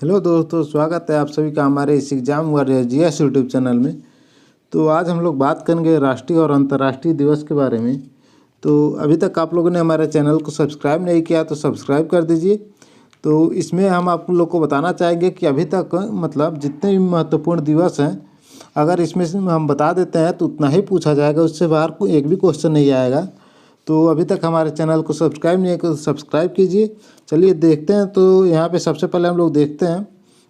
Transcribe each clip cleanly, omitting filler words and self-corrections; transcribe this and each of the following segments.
Hello दोस्तों, स्वागत है आप सभी का हमारे इस exam warrior GS YouTube channel में। तो आज हम लोग बात करेंगे राष्ट्रीय और अंतर्राष्ट्रीय दिवस के बारे में। तो अभी तक आप लोगों ने हमारे चैनल को सब्सक्राइब नहीं किया तो सब्सक्राइब कर दीजिए। तो इसमें हम आप लोग को बताना चाहेंगे कि अभी तक मतलब जितने भी महत्वपूर्ण दिवस हैं, अगर इसमें से हम बता देते हैं तो उतना ही पूछा जाएगा, उससे बाहर कोई एक भी क्वेश्चन नहीं आएगा। तो अभी तक हमारे चैनल को सब्सक्राइब नहीं किया तो सब्सक्राइब कीजिए। चलिए देखते हैं। तो यहाँ पे सबसे पहले हम लोग देखते हैं,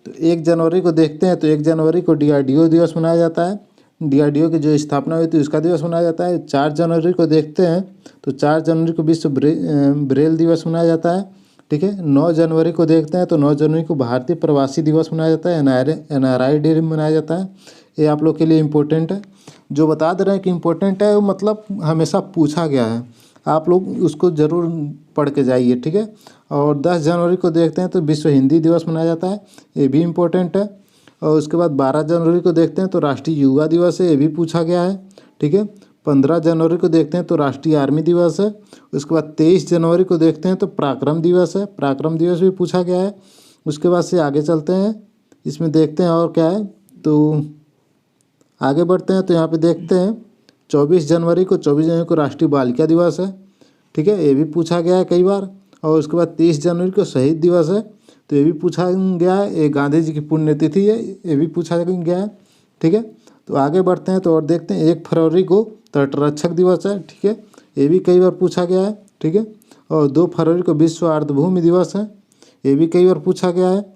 तो 1 जनवरी को देखते हैं। तो 1 जनवरी को डीआरडीओ दिवस मनाया जाता है। डीआरडीओ की जो स्थापना हुई थी उसका दिवस मनाया जाता है। 4 जनवरी को देखते हैं, तो 4 जनवरी को विश्व ब्रेल दिवस मनाया जाता है। ठीक है। 9 जनवरी को देखते हैं, तो 9 जनवरी को भारतीय प्रवासी दिवस मनाया जाता है। एनआरआई डे मनाया जाता है। ये आप लोग के लिए इम्पोर्टेंट है। जो बता दे रहे हैं कि इम्पोर्टेंट है, वो मतलब हमेशा पूछा गया है, आप लोग उसको ज़रूर पढ़ के जाइए। ठीक है। और 10 जनवरी को देखते हैं, तो विश्व हिंदी दिवस मनाया जाता है, ये भी इम्पोर्टेंट है। और उसके बाद 12 जनवरी को देखते हैं, तो राष्ट्रीय युवा दिवस है, ये भी पूछा गया है। ठीक है। 15 जनवरी को देखते हैं, तो राष्ट्रीय आर्मी दिवस है। उसके बाद 23 जनवरी को देखते हैं, तो पराक्रम दिवस है, पराक्रम दिवस भी पूछा गया है। उसके बाद से आगे चलते हैं, इसमें देखते हैं और क्या है। तो आगे बढ़ते हैं, तो यहाँ पे देखते हैं 24 जनवरी को राष्ट्रीय बालिका दिवस है। ठीक है, ये भी पूछा गया है कई बार। और उसके बाद 30 जनवरी को शहीद दिवस है, तो ये भी पूछा गया है। ये गांधी जी की पुण्यतिथि है, ये भी पूछा गया है। ठीक है। तो आगे बढ़ते हैं, तो और देखते हैं 1 फरवरी को तटरक्षक दिवस है। ठीक है, ये भी कई बार पूछा गया है। ठीक है। और 2 फरवरी को विश्व आर्द्रभूमि दिवस है, ये भी कई बार पूछा गया है।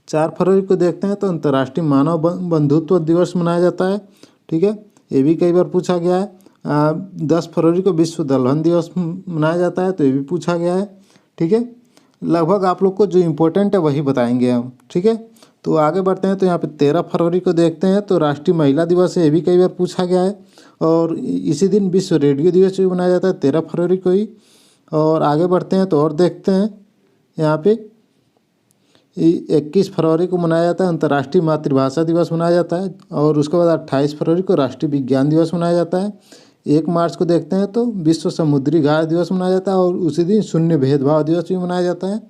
4 फरवरी को देखते हैं, तो अंतर्राष्ट्रीय मानव बंधुत्व दिवस मनाया जाता है। ठीक है, ये भी कई बार पूछा गया है। 10 फरवरी को विश्व दलहन दिवस मनाया जाता है, तो ये भी पूछा गया है। ठीक है। लगभग आप लोग को जो इम्पोर्टेंट है वही बताएंगे हम। ठीक है। तो आगे बढ़ते हैं, तो यहाँ पे 13 फरवरी को देखते हैं, तो राष्ट्रीय महिला दिवस है, ये भी कई बार पूछा गया है। और इसी दिन विश्व रेडियो दिवस भी मनाया जाता है, 13 फरवरी को ही। और आगे बढ़ते हैं, तो और देखते हैं यहाँ पे 21 फरवरी को मनाया जाता है अंतर्राष्ट्रीय मातृभाषा दिवस मनाया जाता है। और उसके बाद 28 फरवरी को राष्ट्रीय विज्ञान दिवस मनाया जाता है। 1 मार्च को देखते हैं, तो विश्व समुद्री घास दिवस मनाया जाता है। और उसी दिन शून्य भेदभाव दिवस भी मनाया जाता है।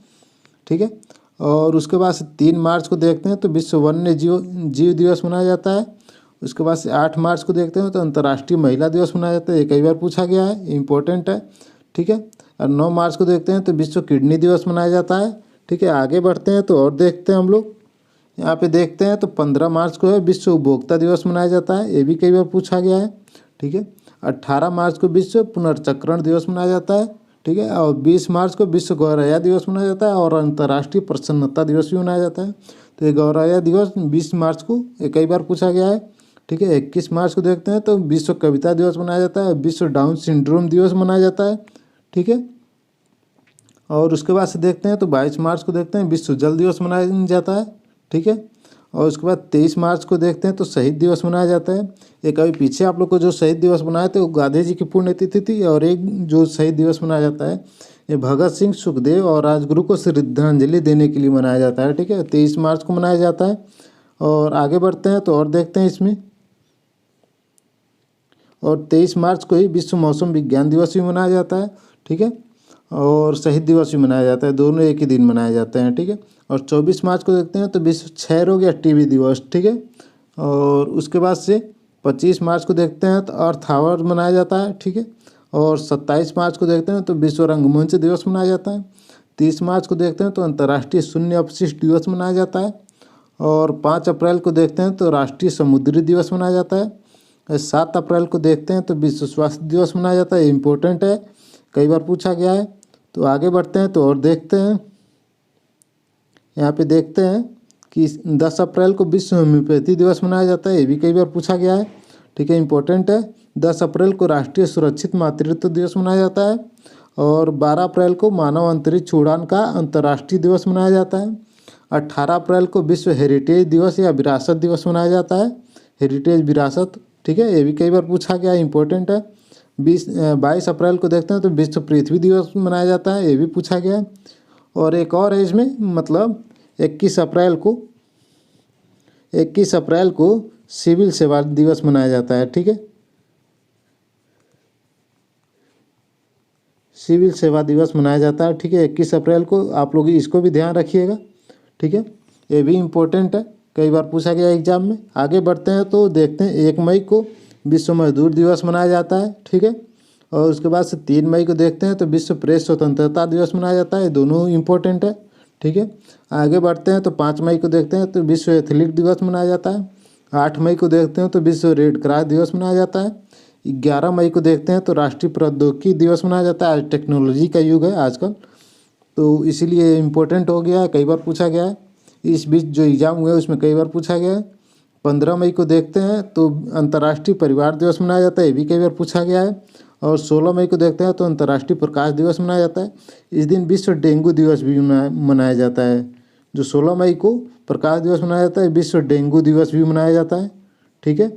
ठीक है। और उसके बाद से 3 मार्च को देखते हैं, तो विश्व वन्य जीव दिवस मनाया जाता है। उसके बाद से 8 मार्च को देखते हैं, तो अंतर्राष्ट्रीय महिला दिवस मनाया जाता है, ये कई बार पूछा गया है, इम्पोर्टेंट है। ठीक है। और 9 मार्च को देखते हैं, तो विश्व किडनी दिवस मनाया जाता है। ठीक है। आगे बढ़ते हैं, तो और देखते हैं हम लोग यहाँ पे देखते हैं, तो 15 मार्च को है विश्व उपभोक्ता दिवस मनाया जाता है, ये भी कई बार पूछा गया है। ठीक है। 18 मार्च को विश्व पुनर्चक्रण दिवस मनाया जाता है। ठीक है। और 20 मार्च को विश्व गौरैया दिवस मनाया जाता है। और अंतर्राष्ट्रीय प्रसन्नता दिवस भी मनाया जाता है। तो ये गौरैया दिवस 20 मार्च को ये कई बार पूछा गया है। ठीक है। 21 मार्च को देखते हैं, तो विश्व कविता दिवस मनाया जाता है। विश्व डाउन सिंड्रोम दिवस मनाया जाता है। ठीक है। और उसके बाद से देखते हैं, तो 22 मार्च को देखते हैं विश्व जल दिवस मनाया जाता है। ठीक है। और उसके बाद 23 मार्च को देखते हैं, तो शहीद दिवस मनाया जाता है। एक अभी पीछे आप लोग को जो शहीद दिवस मनाए थे वो गांधी जी की पुण्यतिथि थी। और एक जो शहीद दिवस मनाया जाता है ये भगत सिंह, सुखदेव और राजगुरु को श्रद्धांजलि देने के लिए मनाया जाता है। ठीक है। 23 मार्च को मनाया जाता है। और आगे बढ़ते हैं, तो और देखते हैं इसमें। और 23 मार्च को ही विश्व मौसम विज्ञान दिवस भी मनाया जाता है। ठीक है। और शहीद दिवस भी मनाया जाता है, दोनों एक ही दिन मनाए जाते हैं। ठीक है। और 24 मार्च को देखते हैं, तो विश्व क्षय रोग या टीबी दिवस। ठीक है। और उसके बाद से 25 मार्च को देखते हैं, तो अर्थ आवर मनाया जाता है। ठीक है। और 27 मार्च को देखते हैं, तो विश्व रंगमंच दिवस मनाया जाता है। 30 मार्च को देखते हैं, तो अंतर्राष्ट्रीय शून्य अपशिष्ट दिवस मनाया जाता है। और 5 अप्रैल को देखते हैं, तो राष्ट्रीय समुद्री दिवस मनाया जाता है। 7 अप्रैल को देखते हैं, तो विश्व स्वास्थ्य दिवस मनाया जाता है, इम्पोर्टेंट है, कई बार पूछा गया है। तो आगे बढ़ते हैं, तो और देखते हैं यहाँ पे देखते हैं कि 10 अप्रैल को विश्व होम्योपैथी दिवस मनाया जाता है, ये भी कई बार पूछा गया है। ठीक है, इम्पोर्टेंट है। 10 अप्रैल को राष्ट्रीय सुरक्षित मातृत्व दिवस मनाया जाता है। और 12 अप्रैल को मानव अंतरिक्ष उड़ान का अंतर्राष्ट्रीय दिवस मनाया जाता है। 18 अप्रैल को विश्व हेरिटेज दिवस या विरासत दिवस मनाया जाता है, हेरिटेज विरासत। ठीक है, ये भी कई बार पूछा गया है, इम्पोर्टेंट है। 22 अप्रैल को देखते हैं, तो विश्व पृथ्वी दिवस मनाया जाता है, ये भी पूछा गया है। और एक और है इसमें, मतलब 21 अप्रैल को सिविल सेवा दिवस मनाया जाता है। ठीक है, सिविल सेवा दिवस मनाया जाता है। ठीक है, 21 अप्रैल को आप लोग इसको भी ध्यान रखिएगा। ठीक है, ये भी इम्पोर्टेंट है, कई बार पूछा गया एग्जाम में। आगे बढ़ते हैं तो देखते हैं 1 मई को विश्व मजदूर दिवस मनाया जाता है, ठीक है। और उसके बाद से 3 मई को देखते हैं तो विश्व प्रेस स्वतंत्रता दिवस मनाया जाता है, दोनों इम्पोर्टेंट है, ठीक है। आगे बढ़ते हैं तो 5 मई को देखते हैं तो विश्व एथलीट दिवस मनाया जाता है। 8 मई को देखते हैं तो विश्व रेड क्रॉस दिवस मनाया जाता है। 11 मई को देखते हैं तो राष्ट्रीय प्रौद्योगिकी दिवस मनाया जाता है। आज टेक्नोलॉजी का युग है आजकल, तो इसीलिए इम्पोर्टेंट हो गया है, कई बार पूछा गया है। इस बीच जो एग्ज़ाम हुए उसमें कई बार पूछा गया है। 15 मई को देखते हैं तो अंतर्राष्ट्रीय परिवार दिवस मनाया जाता है, ये भी कई बार पूछा गया है। और 16 मई को देखते हैं तो अंतर्राष्ट्रीय प्रकाश दिवस मनाया जाता है। इस दिन विश्व डेंगू दिवस भी मनाया जाता है। जो 16 मई को प्रकाश दिवस मनाया जाता है, विश्व डेंगू दिवस भी मनाया जाता है, ठीक है।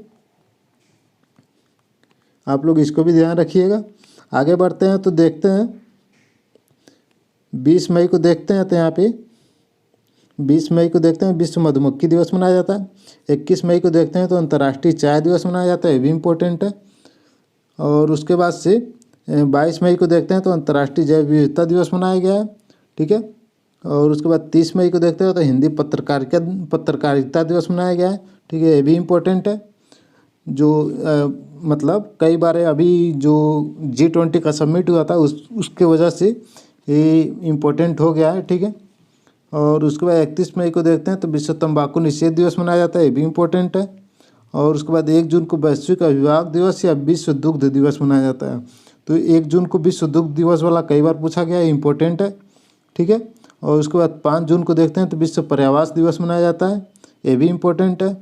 आप लोग इसको भी ध्यान रखिएगा। आगे बढ़ते हैं तो देखते हैं 20 मई को देखते हैं तो यहाँ पे 20 मई को देखते हैं विश्व मधुमक्खी दिवस मनाया जाता है। 21 मई को देखते हैं तो अंतर्राष्ट्रीय चाय दिवस मनाया जाता है, ये भी इम्पोर्टेंट है। और उसके बाद से 22 मई को देखते हैं तो अंतर्राष्ट्रीय जैव विविधता दिवस मनाया गया है, ठीक है। और उसके बाद 30 मई को देखते हैं तो हिंदी पत्रकारिता दिवस मनाया गया है, ठीक है, ये भी इम्पोर्टेंट है। जो मतलब कई बार अभी जो G20 का समिट हुआ था उसके वजह से ये इम्पोर्टेंट हो गया है, ठीक है। और उसके बाद 31 मई को देखते हैं तो विश्व तंबाकू निषेध दिवस मनाया जाता है, ये भी इम्पोर्टेंट है। और उसके बाद 1 जून को वैश्विक अभिभावक दिवस या विश्व दुग्ध दिवस मनाया जाता है। तो 1 जून को विश्व दुग्ध दिवस वाला कई बार पूछा गया है, इम्पोर्टेंट है, ठीक है। और उसके बाद 5 जून को देखते हैं तो विश्व पर्यावरण दिवस मनाया जाता है, ये भी इम्पोर्टेंट है,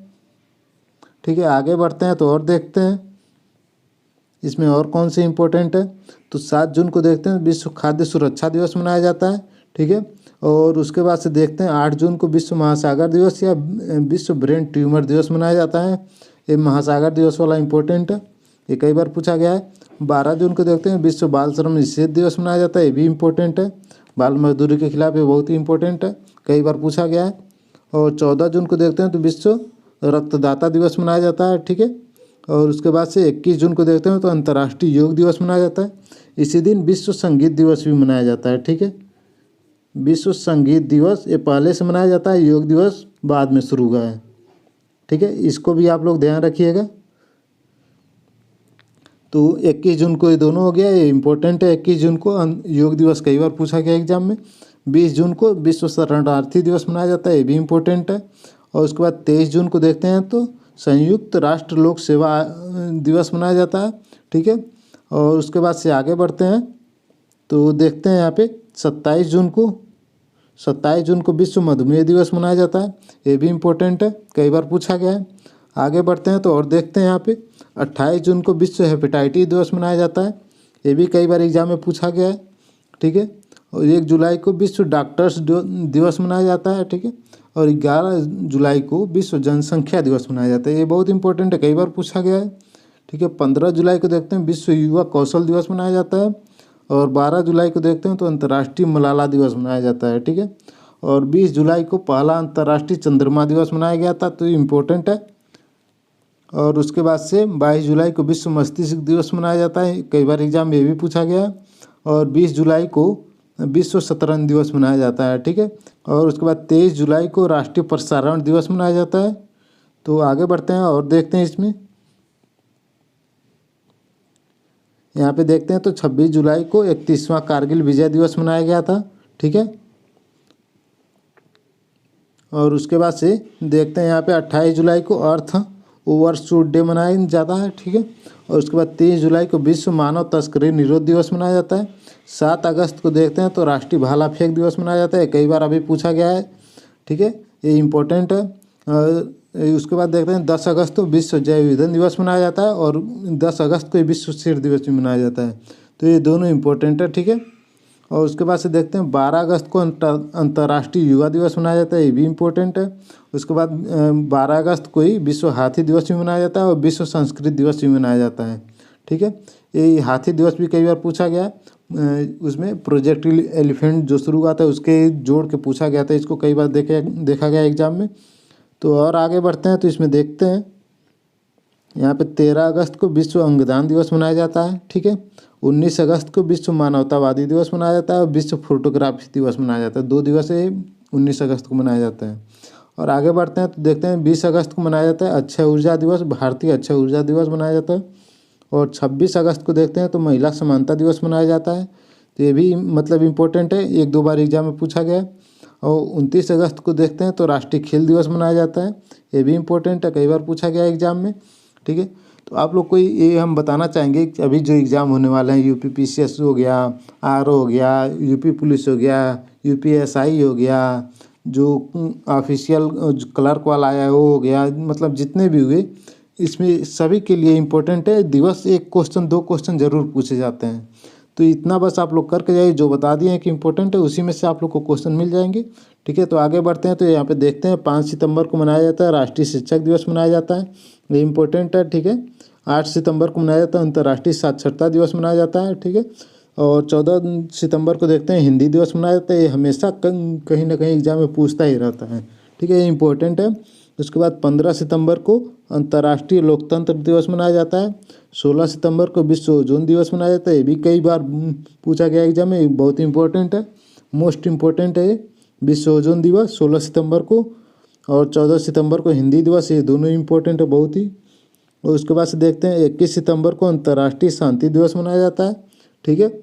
ठीक है। आगे बढ़ते हैं तो और देखते हैं इसमें और कौन से इम्पोर्टेंट है। तो 7 जून को देखते हैं विश्व खाद्य सुरक्षा दिवस मनाया जाता है, ठीक है। और उसके बाद से देखते हैं 8 जून को विश्व महासागर दिवस या विश्व ब्रेन ट्यूमर दिवस मनाया जाता है, ये महासागर दिवस वाला इम्पोर्टेंट है, ये कई बार पूछा गया है। 12 जून को देखते हैं विश्व बाल श्रम निषेध दिवस मनाया जाता है, ये भी इम्पोर्टेंट है, बाल मजदूरी के खिलाफ ये बहुत ही इम्पोर्टेंट है, कई बार पूछा गया है। और 14 जून को देखते हैं तो विश्व रक्तदाता दिवस मनाया जाता है, ठीक है। और उसके बाद से 21 जून को देखते हैं तो अंतर्राष्ट्रीय योग दिवस मनाया जाता है। इसी दिन विश्व संगीत दिवस भी मनाया जाता है, ठीक है। विश्व संगीत दिवस ये पहले से मनाया जाता है, योग दिवस बाद में शुरू हुआ है, ठीक है, इसको भी आप लोग ध्यान रखिएगा। तो 21 जून को ये दोनों हो गया, ये इम्पोर्टेंट है। 21 जून को योग दिवस कई बार पूछा गया एग्जाम में। 20 जून को विश्व शरणार्थी दिवस मनाया जाता है, ये भी इम्पोर्टेंट है। और उसके बाद 23 जून को देखते हैं तो संयुक्त राष्ट्र लोक सेवा दिवस मनाया जाता है, ठीक है। और उसके बाद से आगे बढ़ते हैं तो देखते हैं यहाँ पे 27 जून को विश्व मधुमेह दिवस मनाया जाता है, ये भी इम्पोर्टेंट है, कई बार पूछा गया है। आगे बढ़ते हैं तो और देखते हैं यहाँ पे 28 जून को विश्व हेपेटाइटिस दिवस मनाया जाता है, ये भी कई बार एग्जाम में पूछा गया है, ठीक है। और 1 जुलाई को विश्व डॉक्टर्स दिवस मनाया जाता है, ठीक है। और 11 जुलाई को विश्व जनसंख्या दिवस मनाया जाता है, ये बहुत इंपॉर्टेंट है, कई बार पूछा गया है, ठीक है। 15 जुलाई को देखते हैं विश्व युवा कौशल दिवस मनाया जाता है। और 12 जुलाई को देखते हैं तो अंतर्राष्ट्रीय मलाला दिवस मनाया जाता है, ठीक है। और 20 जुलाई को पहला अंतर्राष्ट्रीय चंद्रमा दिवस मनाया गया था, तो इम्पोर्टेंट है। और उसके बाद से 22 जुलाई को विश्व मस्तिष्क दिवस मनाया जाता है, कई बार एग्जाम में ये भी पूछा गया है। और 20 जुलाई को विश्व शतरंज दिवस मनाया जाता है, ठीक है। और उसके बाद 23 जुलाई को राष्ट्रीय प्रसारण दिवस मनाया जाता है। तो आगे बढ़ते हैं और देखते हैं इसमें यहाँ पे देखते हैं तो 26 जुलाई को 31वां कारगिल विजय दिवस मनाया गया था, ठीक है। और उसके बाद से देखते हैं यहाँ पे 28 जुलाई को अर्थ ओवरशूट डे मनाया जाता है, ठीक है। और उसके बाद 23 जुलाई को विश्व मानव तस्करी निरोध दिवस मनाया जाता है। 7 अगस्त को देखते हैं तो राष्ट्रीय भाला फेंक दिवस मनाया जाता है, कई बार अभी पूछा गया है, ठीक है, ये इम्पोर्टेंट है। उसके बाद देखते हैं 10 अगस्त को विश्व जैव ईंधन दिवस मनाया जाता है। और 10 अगस्त को विश्व सिर दिवस भी मनाया जाता है, तो ये दोनों इम्पोर्टेंट है, ठीक है। और उसके बाद से देखते हैं 12 अगस्त को अंतर्राष्ट्रीय युवा दिवस मनाया जाता है, ये भी इम्पोर्टेंट है। उसके बाद 12 अगस्त को ही विश्व हाथी दिवस भी मनाया जाता है और विश्व संस्कृत दिवस भी मनाया जाता है, ठीक है। ये हाथी दिवस भी कई बार पूछा गया, उसमें प्रोजेक्ट एलिफेंट जो शुरू हुआ था उसके जोड़ के पूछा गया था, इसको कई बार देखा गया एग्जाम में। तो और आगे बढ़ते हैं तो इसमें देखते हैं यहाँ पे 13 अगस्त को विश्व अंगदान दिवस मनाया जाता है, ठीक है। 19 अगस्त को विश्व मानवतावादी दिवस मनाया जाता है और विश्व फोटोग्राफी दिवस मनाया जाता है, 2 दिवस है 19 अगस्त को मनाया जाता है। और आगे बढ़ते हैं तो देखते हैं 20 अगस्त को मनाया जाता है अक्षय ऊर्जा दिवस, भारतीय अक्षय ऊर्जा दिवस मनाया जाता है। और 26 अगस्त को देखते हैं तो महिला समानता दिवस मनाया जाता है। तो ये भी मतलब इम्पोर्टेंट है, 1-2 बार एग्जाम में पूछा गया है। और 29 अगस्त को देखते हैं तो राष्ट्रीय खेल दिवस मनाया जाता है। ये भी इम्पोर्टेंट है, कई बार पूछा गया है एग्जाम में। ठीक है, तो आप लोग को ये हम बताना चाहेंगे कि अभी जो एग्ज़ाम होने वाले हैं, यूपी पीसीएस हो गया, आरओ हो गया, यूपी पुलिस हो गया, यूपीएसआई हो गया, जो ऑफिशियल क्लर्क वाला आया है वो हो गया, मतलब जितने भी हुए इसमें सभी के लिए इम्पोर्टेंट है दिवस। 1 क्वेश्चन 2 क्वेश्चन ज़रूर पूछे जाते हैं। तो इतना बस आप लोग करके जाइए, जो बता दिए हैं कि इम्पोर्टेंट है उसी में से आप लोग को क्वेश्चन मिल जाएंगे। ठीक है, तो आगे बढ़ते हैं। तो यहाँ पे देखते हैं 5 सितंबर को मनाया जाता है राष्ट्रीय शिक्षक दिवस मनाया जाता है, ये इम्पोर्टेंट है। ठीक है, 8 सितंबर को मनाया जाता है अंतर्राष्ट्रीय साक्षरता दिवस मनाया जाता है। ठीक है, और 14 सितंबर को देखते हैं हिंदी दिवस मनाया जाता है। ये हमेशा कहीं ना कहीं एग्जाम में पूछता ही रहता है। ठीक है, ये इम्पोर्टेंट है। उसके बाद 15 सितंबर को अंतर्राष्ट्रीय लोकतंत्र दिवस मनाया जाता है। 16 सितंबर को विश्व ओजोन दिवस मनाया जाता है। ये भी कई बार पूछा गया एग्जाम में, बहुत इंपॉर्टेंट है, मोस्ट इम्पोर्टेंट है ये विश्व ओजोन दिवस 16 सितंबर को। और 14 सितंबर को हिंदी दिवस, ये दोनों इम्पोर्टेंट है बहुत ही। और उसके बाद से देखते हैं 21 सितंबर को अंतर्राष्ट्रीय शांति दिवस मनाया जाता है। ठीक है,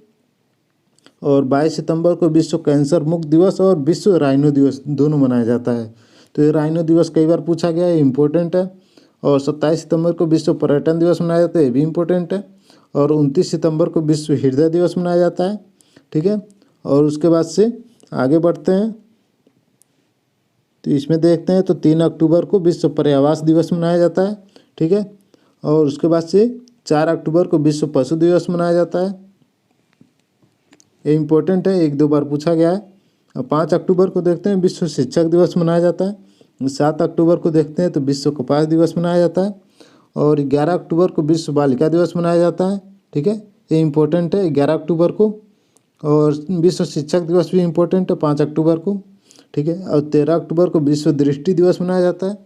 और 22 सितंबर को विश्व कैंसर मुक्त दिवस और विश्व राइनो दिवस दोनों मनाया जाता है। तो ये राइनो दिवस कई बार पूछा गया है, इम्पोर्टेंट है। और 27 सितंबर को विश्व पर्यटन दिवस मनाया जाता है, ये भी इम्पोर्टेंट है। और 29 सितंबर को विश्व हृदय दिवस मनाया जाता है। ठीक है, और उसके बाद से आगे बढ़ते हैं तो इसमें देखते हैं तो 3 अक्टूबर को विश्व पर्यावरण दिवस मनाया जाता है। ठीक है, और उसके बाद से 4 अक्टूबर को विश्व पशु दिवस मनाया जाता है, ये इम्पोर्टेंट है, 1-2 बार पूछा गया है। और 5 अक्टूबर को देखते हैं विश्व शिक्षक दिवस मनाया जाता है। 7 अक्टूबर को देखते हैं तो विश्व कपास दिवस मनाया जाता है। और 11 अक्टूबर को विश्व बालिका दिवस मनाया जाता है। ठीक है, ये इम्पोर्टेंट है 11 अक्टूबर को। और विश्व शिक्षक दिवस भी इम्पोर्टेंट है 5 अक्टूबर को। ठीक है, और 13 अक्टूबर को विश्व दृष्टि दिवस मनाया जाता है।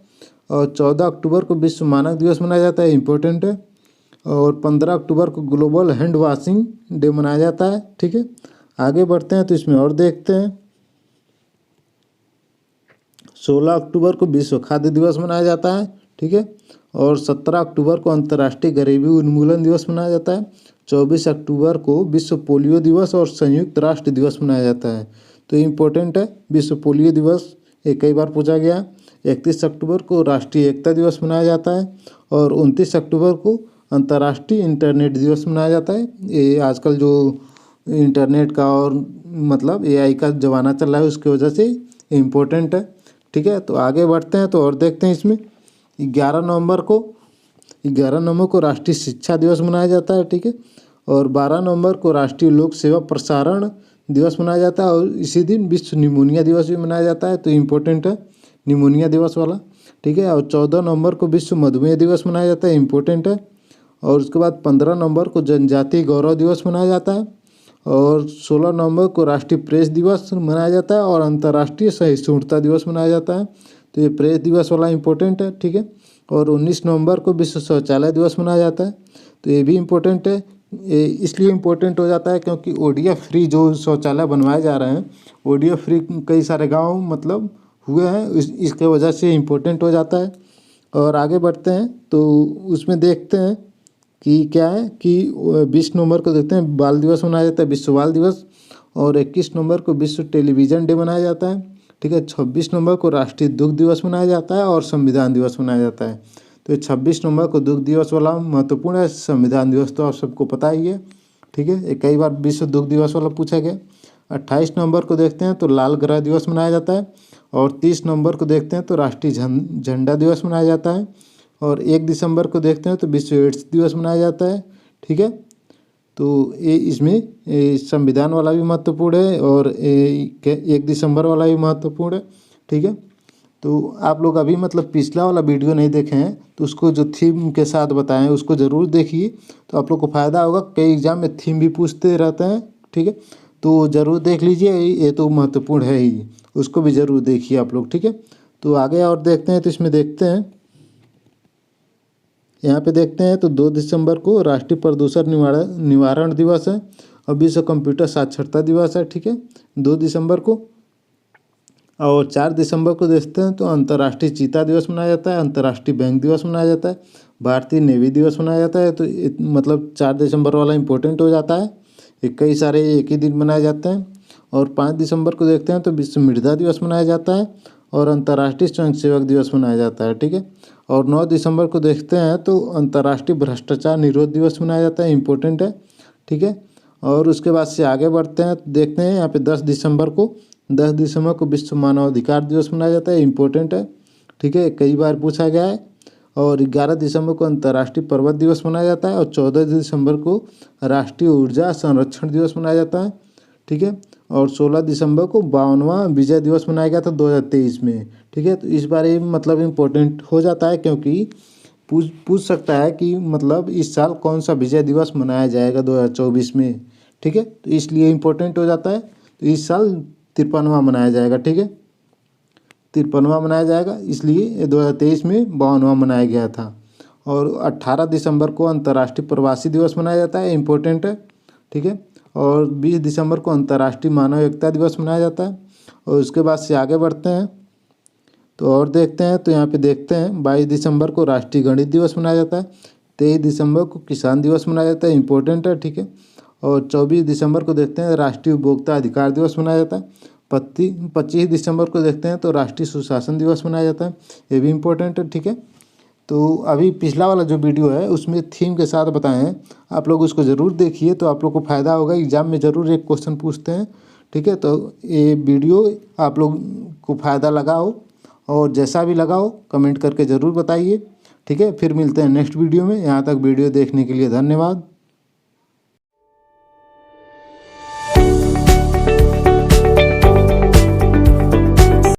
और 14 अक्टूबर को विश्व मानक दिवस मनाया जाता है, इम्पोर्टेंट है। और 15 अक्टूबर को ग्लोबल हैंड वॉशिंग डे मनाया जाता है। ठीक है, आगे बढ़ते हैं तो इसमें और देखते हैं 16 अक्टूबर को विश्व खाद्य दिवस मनाया जाता है। ठीक है, और 17 अक्टूबर को अंतर्राष्ट्रीय गरीबी उन्मूलन दिवस मनाया जाता है। 24 अक्टूबर को विश्व पोलियो दिवस और संयुक्त राष्ट्र दिवस मनाया जाता है। तो इम्पोर्टेंट है विश्व पोलियो दिवस, ये कई बार पूछा गया। 31 अक्टूबर को राष्ट्रीय एकता दिवस मनाया जाता है। और 29 अक्टूबर को अंतर्राष्ट्रीय इंटरनेट दिवस मनाया जाता है। ये आजकल जो इंटरनेट का और मतलब एआई का ज़माना चल रहा है उसकी वजह से इम्पोर्टेंट है। ठीक है, तो आगे बढ़ते हैं तो और देखते हैं इसमें 11 नवंबर को राष्ट्रीय शिक्षा दिवस मनाया जाता है। ठीक है, और 12 नवंबर को राष्ट्रीय लोक सेवा प्रसारण दिवस मनाया जाता है। और इसी दिन विश्व निमोनिया दिवस भी मनाया जाता है, तो इम्पोर्टेंट है निमोनिया दिवस वाला। ठीक है, और 14 नवंबर को विश्व मधुमेह दिवस मनाया जाता है, इम्पोर्टेंट है। और उसके बाद 15 नवंबर को जनजातीय गौरव दिवस मनाया जाता है। और 16 नवंबर को राष्ट्रीय प्रेस दिवस मनाया जाता है। और अंतर्राष्ट्रीय सहिष्णुता दिवस मनाया जाता है, तो ये प्रेस दिवस वाला इम्पोर्टेंट है। ठीक है, और 19 नवंबर को विश्व शौचालय दिवस मनाया जाता है, तो ये भी इम्पोर्टेंट है। ये इसलिए इम्पोर्टेंट हो जाता है क्योंकि ओडीएफ फ्री जो शौचालय बनवाए जा रहे हैं, ओडीएफ फ्री कई सारे गाँव मतलब हुए हैं, इसके वजह से इम्पोर्टेंट हो जाता है। और आगे बढ़ते हैं तो उसमें देखते हैं कि क्या है कि 20 नवंबर को देखते हैं बाल दिवस मनाया जाता है, विश्व बाल दिवस। और 21 नवंबर को विश्व टेलीविज़न डे मनाया जाता है। ठीक है, 26 नवंबर को राष्ट्रीय दुग्ध दिवस मनाया जाता है और संविधान दिवस मनाया जाता है। तो 26 नवंबर को दुग्ध दिवस वाला महत्वपूर्ण है, संविधान दिवस तो आप सबको पता ही है। ठीक है, ये कई बार विश्व दुग्ध दिवस वाला पूछा गया। 28 नवंबर को देखते हैं तो लाल ग्रह दिवस मनाया जाता है। और 30 नवंबर को देखते हैं तो राष्ट्रीय झंडा दिवस मनाया जाता है। और 1 दिसंबर को देखते हैं तो विश्व एड्स दिवस मनाया जाता है। ठीक है, तो ये इसमें संविधान वाला भी महत्वपूर्ण है और 1 दिसंबर वाला भी महत्वपूर्ण है। ठीक है, तो आप लोग अभी मतलब पिछला वाला वीडियो नहीं देखे हैं तो उसको जो थीम के साथ बताएं उसको ज़रूर देखिए, तो आप लोग को फ़ायदा होगा। कई एग्जाम में थीम भी पूछते रहते हैं। ठीक है, तो ज़रूर देख लीजिए, ये तो महत्वपूर्ण है ही, उसको भी ज़रूर देखिए आप लोग। ठीक है, तो आगे और देखते हैं तो इसमें देखते हैं यहाँ पे देखते हैं तो 2 दिसंबर को राष्ट्रीय प्रदूषण निवारण दिवस है और विश्व कंप्यूटर साक्षरता दिवस है। ठीक है, 2 दिसंबर को। और 4 दिसंबर को देखते हैं तो अंतर्राष्ट्रीय चीता दिवस मनाया जाता है, अंतर्राष्ट्रीय बैंक दिवस मनाया जाता है, भारतीय नेवी दिवस मनाया जाता है। तो मतलब 4 दिसंबर वाला इम्पोर्टेंट हो जाता है, कई सारे एक ही दिन मनाए जाते हैं। और 5 दिसंबर को देखते हैं तो विश्व मृदा दिवस मनाया जाता है और अंतर्राष्ट्रीय स्वयंसेवक दिवस मनाया जाता है, ठीक है। और 9 दिसंबर को देखते हैं तो अंतर्राष्ट्रीय भ्रष्टाचार निरोध दिवस मनाया जाता है, इम्पोर्टेंट है, ठीक है। और उसके बाद से आगे बढ़ते हैं तो देखते हैं यहाँ पे 10 दिसंबर को विश्व मानवाधिकार दिवस मनाया जाता है, इम्पोर्टेंट है, ठीक है, कई बार पूछा गया है। और 11 दिसंबर को अंतर्राष्ट्रीय पर्वत दिवस मनाया जाता है और 14 दिसंबर को राष्ट्रीय ऊर्जा संरक्षण दिवस मनाया जाता है, ठीक है। और 16 दिसंबर को 52वां विजय दिवस मनाया गया था 2023 में, ठीक है। तो इस बारे में मतलब इम्पोर्टेंट हो जाता है क्योंकि पूछ सकता है कि मतलब इस साल कौन सा विजय दिवस मनाया जाएगा 2024 में, ठीक है। तो इसलिए इम्पोर्टेंट हो जाता है। तो इस साल 53वां मनाया जाएगा, ठीक है, 53वां मनाया जाएगा, इसलिए 2023 में 52वां मनाया गया था। और 18 दिसंबर को अंतर्राष्ट्रीय प्रवासी दिवस मनाया जाता है, इम्पोर्टेंट है, ठीक है। और 20 दिसंबर को अंतर्राष्ट्रीय मानव एकता दिवस मनाया जाता है। और उसके बाद से आगे बढ़ते हैं तो और देखते हैं तो यहाँ पे देखते हैं 22 दिसंबर को राष्ट्रीय गणित दिवस मनाया जाता है, 23 दिसंबर को किसान दिवस मनाया जाता है, इम्पोर्टेंट है, ठीक है। और 24 दिसंबर को देखते हैं राष्ट्रीय उपभोक्ता अधिकार दिवस मनाया जाता है। 25 दिसंबर को देखते हैं तो राष्ट्रीय सुशासन दिवस मनाया जाता है, ये भी इम्पोर्टेंट है, ठीक है। तो अभी पिछला वाला जो वीडियो है उसमें थीम के साथ बताए हैं, आप लोग उसको ज़रूर देखिए तो आप लोग को फ़ायदा होगा। एग्जाम में ज़रूर एक क्वेश्चन पूछते हैं, ठीक है। तो ये वीडियो आप लोग को फ़ायदा लगा हो और जैसा भी लगा हो कमेंट करके ज़रूर बताइए, ठीक है। फिर मिलते हैं नेक्स्ट वीडियो में। यहाँ तक वीडियो देखने के लिए धन्यवाद।